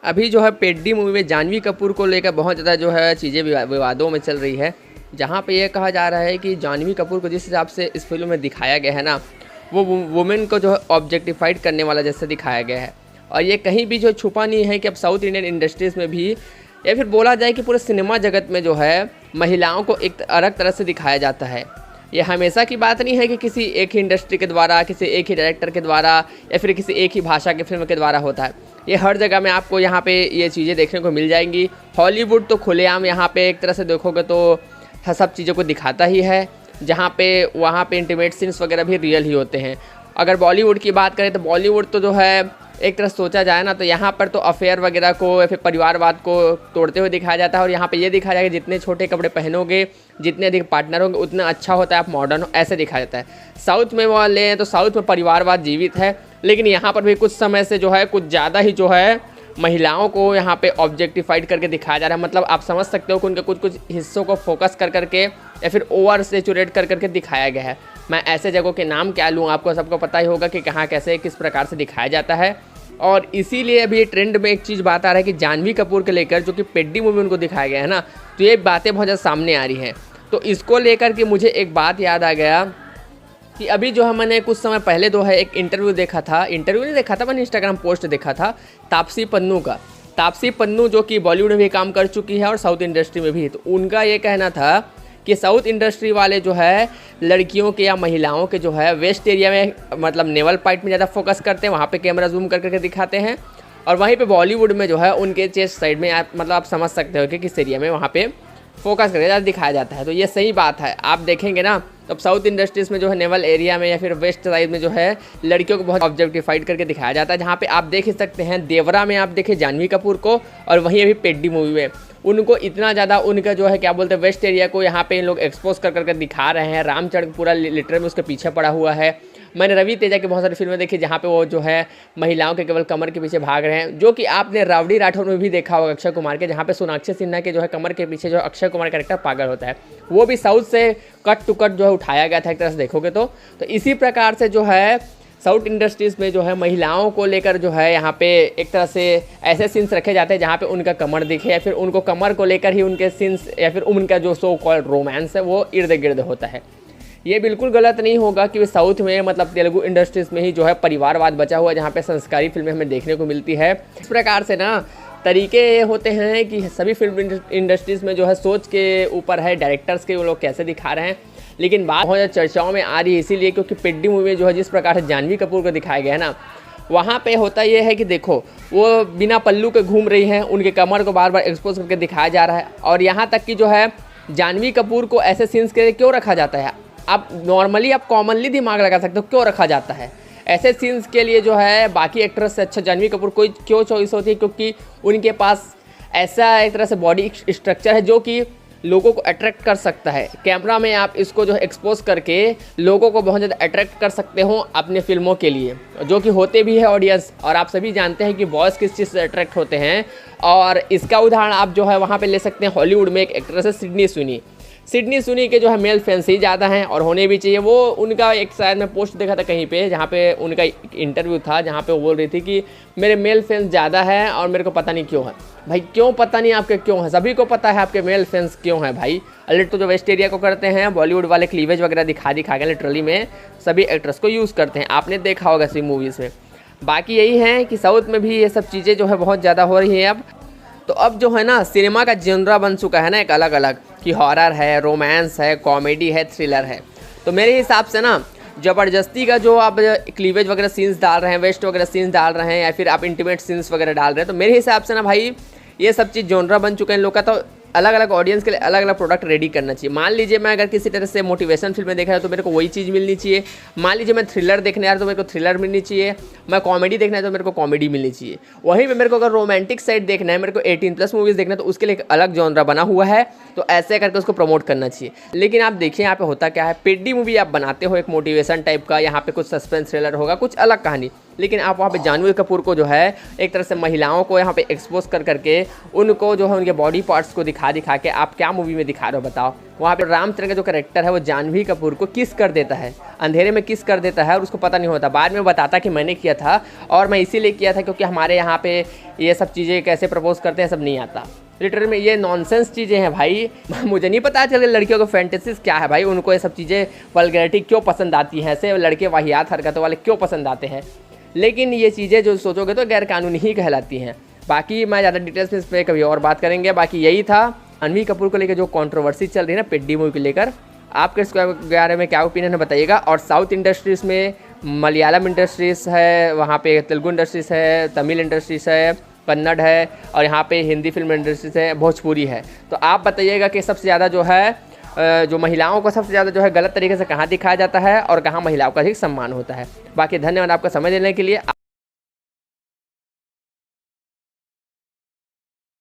अभी जो है पेड्डी मूवी में जानवी कपूर को लेकर बहुत ज़्यादा जो है चीज़ें विवादों में चल रही है, जहाँ पे ये कहा जा रहा है कि जानवी कपूर को जिस हिसाब से इस फिल्म में दिखाया गया है ना, वो वुमेन को जो है ऑब्जेक्टिफाइड करने वाला जैसे दिखाया गया है। और ये कहीं भी जो छुपा नहीं है कि अब साउथ इंडियन इंडस्ट्रीज़ में भी, या फिर बोला जाए कि पूरे सिनेमा जगत में जो है महिलाओं को एक अलग तरह से दिखाया जाता है। ये हमेशा की बात नहीं है कि किसी एक ही इंडस्ट्री के द्वारा, किसी एक ही डायरेक्टर के द्वारा, या फिर किसी एक ही भाषा की फिल्म के द्वारा होता है। ये हर जगह में आपको यहाँ पे ये चीज़ें देखने को मिल जाएंगी। हॉलीवुड तो खुलेआम यहाँ पे एक तरह से देखोगे तो सब चीज़ों को दिखाता ही है, जहाँ पे वहाँ पे इंटीमेट सीन्स वगैरह भी रियल ही होते हैं। अगर बॉलीवुड की बात करें तो बॉलीवुड तो जो है एक तरह सोचा जाए ना, तो यहाँ पर तो अफेयर वगैरह को या फिर परिवारवाद को तोड़ते हुए दिखाया जाता है। और यहाँ पे ये दिखाया जाएगा जितने छोटे कपड़े पहनोगे, जितने अधिक पार्टनर होंगे, उतना अच्छा होता है, आप मॉडर्न हो, ऐसे दिखाया जाता है। साउथ में वो लें तो साउथ में परिवारवाद जीवित है, लेकिन यहाँ पर भी कुछ समय से जो है कुछ ज़्यादा ही जो है महिलाओं को यहाँ पे ऑब्जेक्टिफाइड करके दिखाया जा रहा है। मतलब आप समझ सकते हो कि उनके कुछ कुछ हिस्सों को फोकस कर करके या फिर ओवर सेचुरेट कर करके दिखाया गया है। मैं ऐसे जगहों के नाम क्या लूँ, आपको सबको पता ही होगा कि कहाँ कैसे किस प्रकार से दिखाया जाता है। और इसीलिए अभी ट्रेंड में एक चीज़ बात आ रहा है कि जानवी कपूर के लेकर, जो कि पेड्डी मूवी उनको दिखाया गया है ना, तो ये बातें बहुत ज़्यादा सामने आ रही हैं। तो इसको लेकर के मुझे एक बात याद आ गया कि अभी जो है मैंने कुछ समय पहले जो है एक इंटरव्यू नहीं देखा था, मैंने इंस्टाग्राम पोस्ट देखा था तापसी पन्नू का। तापसी पन्नू जो कि बॉलीवुड में भी काम कर चुकी है और साउथ इंडस्ट्री में भी, तो उनका ये कहना था कि साउथ इंडस्ट्री वाले जो है लड़कियों के या महिलाओं के जो है वेस्ट एरिया में, मतलब नेवल पार्ट में ज़्यादा फोकस करते हैं, वहाँ पे कैमरा जूम कर करके दिखाते हैं। और वहीं पे बॉलीवुड में जो है उनके चेस्ट साइड में मतलब आप समझ सकते हो कि किस एरिया में वहाँ पे फोकस करके ज़्यादा दिखाया जाता है। तो ये सही बात है, आप देखेंगे ना तो साउथ इंडस्ट्रीज़ में जो है नेवल एरिया में या फिर वेस्ट साइड में जो है लड़कियों को बहुत ऑब्जेक्टिफाइड करके दिखाया जाता है। जहाँ पे आप देख ही सकते हैं देवरा में आप देखें जानवी कपूर को, और वहीं अभी पेड्डी मूवी में उनको इतना ज़्यादा उनका जो है क्या बोलते हैं वेस्ट एरिया को यहाँ पे इन लोग एक्सपोज कर करके दिखा रहे हैं। रामचरण पूरा लिटरल में उसके पीछे पड़ा हुआ है। मैंने रवि तेजा की बहुत सारी फिल्में देखी जहाँ पे वो जो है महिलाओं के केवल कमर के पीछे भाग रहे हैं, जो कि आपने रावड़ी राठौर में भी देखा होगा अक्षय कुमार के, जहाँ पे सोनाक्षी सिन्हा के जो है कमर के पीछे जो अक्षय कुमार कैरेक्टर पागल होता है, वो भी साउथ से कट टू कट जो है उठाया गया था एक तरह से देखोगे तो इसी प्रकार से जो है साउथ इंडस्ट्रीज़ में जो है महिलाओं को लेकर जो है यहाँ पे एक तरह से ऐसे सीन्स रखे जाते हैं जहाँ पे उनका कमर दिखे, या फिर उनको कमर को लेकर ही उनके सीन्स या फिर उनका जो सो कॉल्ड रोमांस है वो इर्द गिर्द होता है। ये बिल्कुल गलत नहीं होगा कि साउथ में, मतलब तेलुगु इंडस्ट्रीज़ में ही जो है परिवारवाद बचा हुआ है, जहाँ पे संस्कारी फिल्में हमें देखने को मिलती है। इस प्रकार से ना तरीके होते हैं कि सभी फिल्म इंडस्ट्रीज़ में जो है सोच के ऊपर है डायरेक्टर्स के, वो लोग कैसे दिखा रहे हैं। लेकिन बात बहुत ज़्यादा चर्चाओं में आ रही है इसीलिए क्योंकि पेड्डी मूवी में जो है जिस प्रकार से जानवी कपूर को दिखाया गया है ना, वहाँ पे होता ये है कि देखो वो बिना पल्लू के घूम रही हैं, उनके कमर को बार बार एक्सपोज करके दिखाया जा रहा है। और यहाँ तक कि जो है जानवी कपूर को ऐसे सीन्स के लिए क्यों रखा जाता है, आप नॉर्मली आप कॉमनली दिमाग लगा सकते हो क्यों रखा जाता है ऐसे सीन्स के लिए। जो है बाकी एक्ट्रेस से अच्छा जानवी कपूर कोई क्यों चॉइस होती है, क्योंकि उनके पास ऐसा एक तरह से बॉडी स्ट्रक्चर है जो कि लोगों को अट्रैक्ट कर सकता है। कैमरा में आप इसको जो है एक्सपोज करके लोगों को बहुत ज़्यादा अट्रैक्ट कर सकते हो अपने फिल्मों के लिए, जो कि होते भी है ऑडियंस। और आप सभी जानते हैं कि बॉयज़ किस चीज़ से अट्रैक्ट होते हैं, और इसका उदाहरण आप जो है वहाँ पे ले सकते हैं। हॉलीवुड में एक एक्ट्रेस है सिडनी सुनी के जो है मेल फैंस ही ज़्यादा हैं और होने भी चाहिए। वो उनका एक शायद मैं पोस्ट देखा था कहीं पे, जहाँ पे उनका इंटरव्यू था जहाँ पे वो बोल रही थी कि मेरे मेल फैंस ज़्यादा हैं और मेरे को पता नहीं क्यों है। भाई क्यों पता नहीं आपके क्यों है, सभी को पता है आपके मेल फैंस क्यों हैं भाई। अलर्ट तो जो वेस्ट एरिया को करते हैं बॉलीवुड वाले क्लीवेज वगैरह दिखा के लिटरली में सभी एक्ट्रेस को यूज़ करते हैं, आपने देखा होगा सी मूवीज़ में। बाकी यही है कि साउथ में भी ये सब चीज़ें जो है बहुत ज़्यादा हो रही हैं अब। तो अब जो है ना सिनेमा का जनरा बन चुका है ना एक अलग अलग, कि हॉरर है, रोमांस है, कॉमेडी है, थ्रिलर है। तो मेरे हिसाब से ना ज़बरदस्ती का जो आप क्लीवेज वगैरह सीन्स डाल रहे हैं, वेस्ट वगैरह सीन्स डाल रहे हैं, या फिर आप इंटीमेट सीन्स वगैरह डाल रहे हैं, तो मेरे हिसाब से ना भाई ये सब चीज़ जॉनरा बन चुका है इन लोग का। तो अलग अलग ऑडियंस के लिए अलग अलग प्रोडक्ट रेडी करना चाहिए। मान लीजिए मैं अगर किसी तरह से मोटिवेशन फिल्में देख रहा हूँ तो मेरे को वही चीज़ मिलनी चाहिए। मान लीजिए मैं थ्रिलर देखने आ रहा हूँ तो मेरे को थ्रिलर मिलनी चाहिए। मैं कॉमेडी देखना है तो मेरे को कॉमेडी मिलनी चाहिए। वहीं पे मेरे को अगर रोमांटिक साइड देखना है, मेरे को 18+ मूवीज़ देखना है, तो उसके लिए एक अलग जॉनरा बना हुआ है, तो ऐसे करके उसको प्रमोट करना चाहिए। लेकिन आप देखिए यहाँ पे होता क्या है, पेड्डी मूवी आप बनाते हो एक मोटिवेशन टाइप का, यहाँ पे कुछ सस्पेंस थ्रिलर होगा, कुछ अलग कहानी, लेकिन आप वहाँ पे जानवी कपूर को जो है एक तरह से महिलाओं को यहाँ पे एक्सपोज कर करके उनको जो है उनके बॉडी पार्ट्स को दिखा दिखा के आप क्या मूवी में दिखा रहे हो बताओ। वहाँ पे रामचरण का जो करेक्टर है वो जानवी कपूर को किस कर देता है, अंधेरे में किस कर देता है और उसको पता नहीं होता। बाद में बताता कि मैंने किया था और मैं इसीलिए किया था क्योंकि हमारे यहाँ पे ये सब चीज़ें कैसे प्रपोज करते हैं सब नहीं आता। लिटरली में ये नॉनसेंस चीज़ें हैं भाई। मुझे नहीं पता चले लड़कियों को फैंटेसीज क्या है भाई, उनको ये सब चीज़ें वल्गैरिटी क्यों पसंद आती हैं, ऐसे लड़के वाहियात हरकतों वाले क्यों पसंद आते हैं। लेकिन ये चीज़ें जो सोचोगे तो गैर कानूनी ही कहलाती हैं। बाकी मैं ज़्यादा डिटेल्स में इस पर कभी और बात करेंगे। बाकी यही था जानवी कपूर को लेकर जो कंट्रोवर्सी चल रही है ना पेड्डी मूवी को लेकर, आपके इसके बारे में क्या ओपिनियन है बताइएगा। और साउथ इंडस्ट्रीज़ में मलयालम इंडस्ट्रीज़ है, वहाँ पे तेलुगु इंडस्ट्रीज़ है, तमिल इंडस्ट्रीज़ है, कन्नड़ है और यहाँ पे हिंदी फिल्म इंडस्ट्रीज़ है, भोजपुरी है। तो आप बताइएगा कि सबसे ज़्यादा जो है जो महिलाओं को सबसे ज़्यादा जो है गलत तरीके से कहाँ दिखाया जाता है और कहाँ महिलाओं का अधिक सम्मान होता है। बाकी धन्यवाद आपका समय देने के लिए।